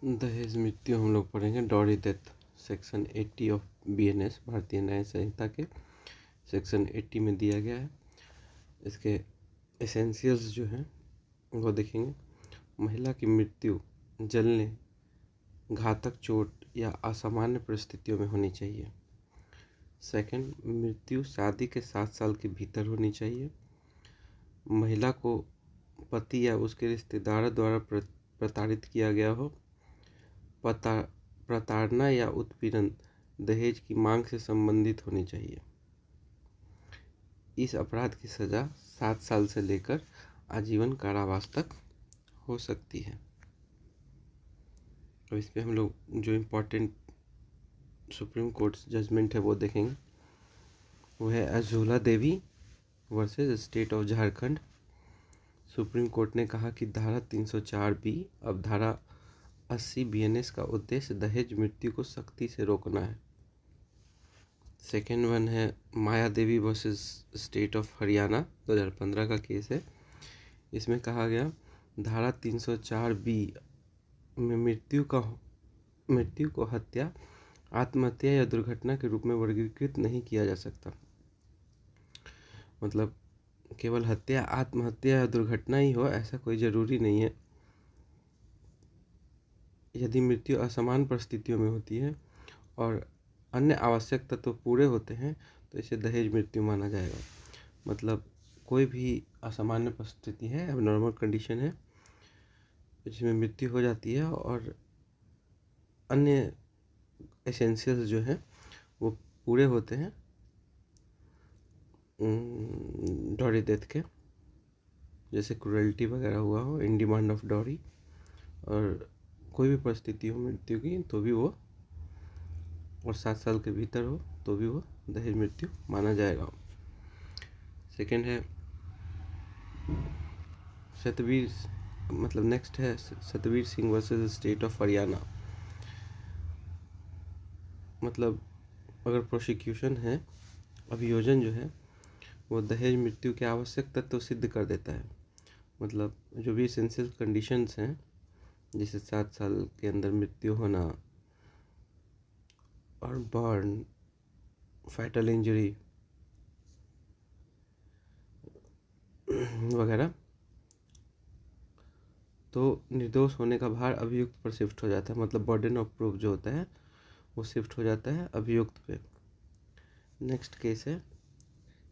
दहेज मृत्यु हम लोग पढ़ेंगे dowry death section 80 of BNS Bharatiya Nyaya संहिता के सेक्शन 80 में दिया गया है। इसके एसेंशियल्स जो हैं वो देखेंगे। महिला की मृत्यु जलने, घातक चोट या असामान्य परिस्थितियों में होनी चाहिए। सेकंड, मृत्यु शादी के 7 साल के भीतर होनी चाहिए। महिला को पति या उसके रिश्तेदार द्वारा प्रताड़ित किया गया हो। प्रताड़ना या उत्पीड़न दहेज की मांग से संबंधित होनी चाहिए। इस अपराध की सज़ा 7 साल से लेकर आजीवन कारावास तक हो सकती है। अब इस पर हम लोग जो इम्पोर्टेंट सुप्रीम कोर्ट जजमेंट है वो देखेंगे। वो है azolla Devi versus state of Jharkhand. Supreme court ने कहा कि धारा 304B अब धारा 80 बीएनएस का उद्देश्य दहेज मृत्यु को सख्ती से रोकना है। सेकेंड वन है माया देवी वर्सेस स्टेट ऑफ हरियाणा, 2015 का केस है। इसमें कहा गया धारा 304B में मृत्यु को हत्या, आत्महत्या या दुर्घटना के रूप में वर्गीकृत नहीं किया जा सकता। मतलब केवल हत्या, आत्महत्या या दुर्घटना ही हो ऐसा कोई ज़रूरी नहीं है। यदि मृत्यु असमान परिस्थितियों में होती है और अन्य आवश्यक तत्व पूरे होते हैं तो इसे दहेज मृत्यु माना जाएगा। मतलब कोई भी असामान्य परिस्थिति है, एबनॉर्मल कंडीशन है जिसमें मृत्यु हो जाती है और अन्य एसेंशियल्स जो हैं वो पूरे होते हैं डॉरी डेथ के, जैसे क्रूरल्टी वगैरह हुआ हो, इन डिमांड ऑफ डॉरी, और कोई भी परिस्थिति हो मृत्यु की तो भी वो, और 7 साल के भीतर हो तो भी वो दहेज मृत्यु माना जाएगा। सेकेंड है सतवीर, मतलब नेक्स्ट है Satveer Singh versus state of Haryana. मतलब अगर प्रोसिक्यूशन है, अभियोजन जो है वो दहेज मृत्यु के आवश्यक तत्व सिद्ध कर देता है। मतलब जो भी एसेंशियल कंडीशंस हैं, जैसे 7 साल के अंदर मृत्यु होना और बर्न, फैटल इंजरी वगैरह, तो निर्दोष होने का भार अभियुक्त पर शिफ्ट हो जाता है। मतलब बर्डन ऑफ प्रूफ जो होता है वो शिफ्ट हो जाता है अभियुक्त पे। नेक्स्ट केस है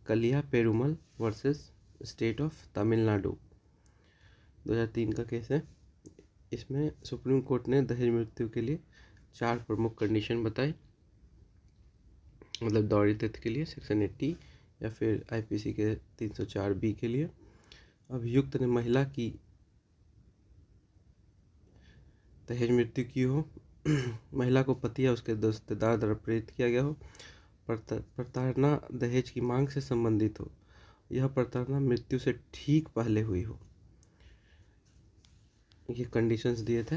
कलिया Perumal versus state of Tamil Nadu, 2003 का केस है। इसमें सुप्रीम कोर्ट ने दहेज मृत्यु के लिए 4 प्रमुख कंडीशन बताई। मतलब डॉरी डेथ के लिए सेक्शन 80 या फिर आईपीसी के 304B के लिए अभियुक्त ने महिला की दहेज मृत्यु की हो, महिला को पति या उसके रिश्तेदार द्वारा प्रेरित किया गया हो, प्रताड़ना दहेज की मांग से संबंधित हो, यह प्रताड़ना मृत्यु से ठीक पहले हुई हो। ये कंडीशंस दिए थे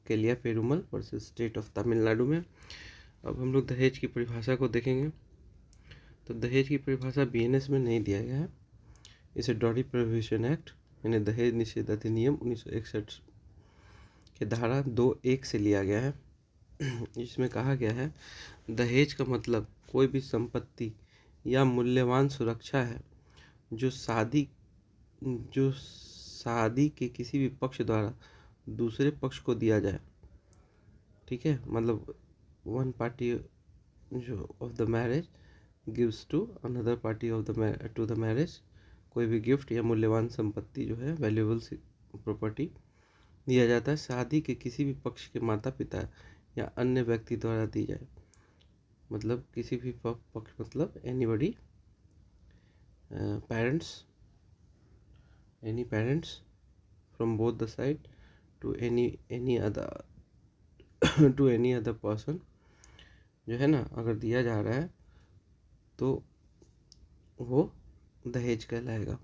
Kaliya Perumal versus state of Tamil Nadu में। अब हम लोग दहेज की परिभाषा को देखेंगे। तो दहेज की परिभाषा बीएनएस में नहीं दिया गया है। इसे डॉरी प्रोहिबिशन एक्ट यानी दहेज निषेध अधिनियम 1961 के धारा 2(1) से लिया गया है। इसमें कहा गया है दहेज का मतलब कोई भी संपत्ति या मूल्यवान सुरक्षा है जो शादी के किसी भी पक्ष द्वारा दूसरे पक्ष को दिया जाए। ठीक है, मतलब वन पार्टी जो of the marriage gives to another party of the marriage, कोई भी गिफ्ट या मूल्यवान संपत्ति जो है वैल्यूएबल प्रॉपर्टी दिया जाता है शादी के किसी भी पक्ष के माता पिता या अन्य व्यक्ति द्वारा दी जाए। मतलब किसी भी पक्ष, मतलब anybody, any parents from both the side to any other to any other person जो है ना, अगर दिया जा रहा है तो वो दहेज कहलाएगा।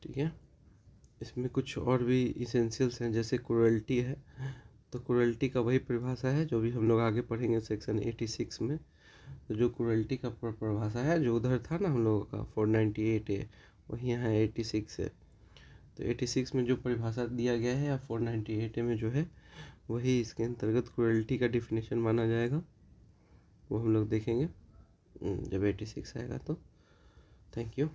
ठीक है, इसमें कुछ और भी इसेंशियल्स हैं, जैसे क्रूरल्टी है। तो क्रूरल्टी का वही परिभाषा है जो भी हम लोग आगे पढ़ेंगे सेक्शन 86 में। तो जो क्रूरल्टी का परिभाषा है जो उधर था ना हम लोगों का 498A, वही यहाँ 86 है। तो 86 में जो परिभाषा दिया गया है या 498A में जो है वही इसके अंतर्गत क्रुएल्टी का डिफिनेशन माना जाएगा। वो हम लोग देखेंगे जब 86 आएगा तो। Thank you.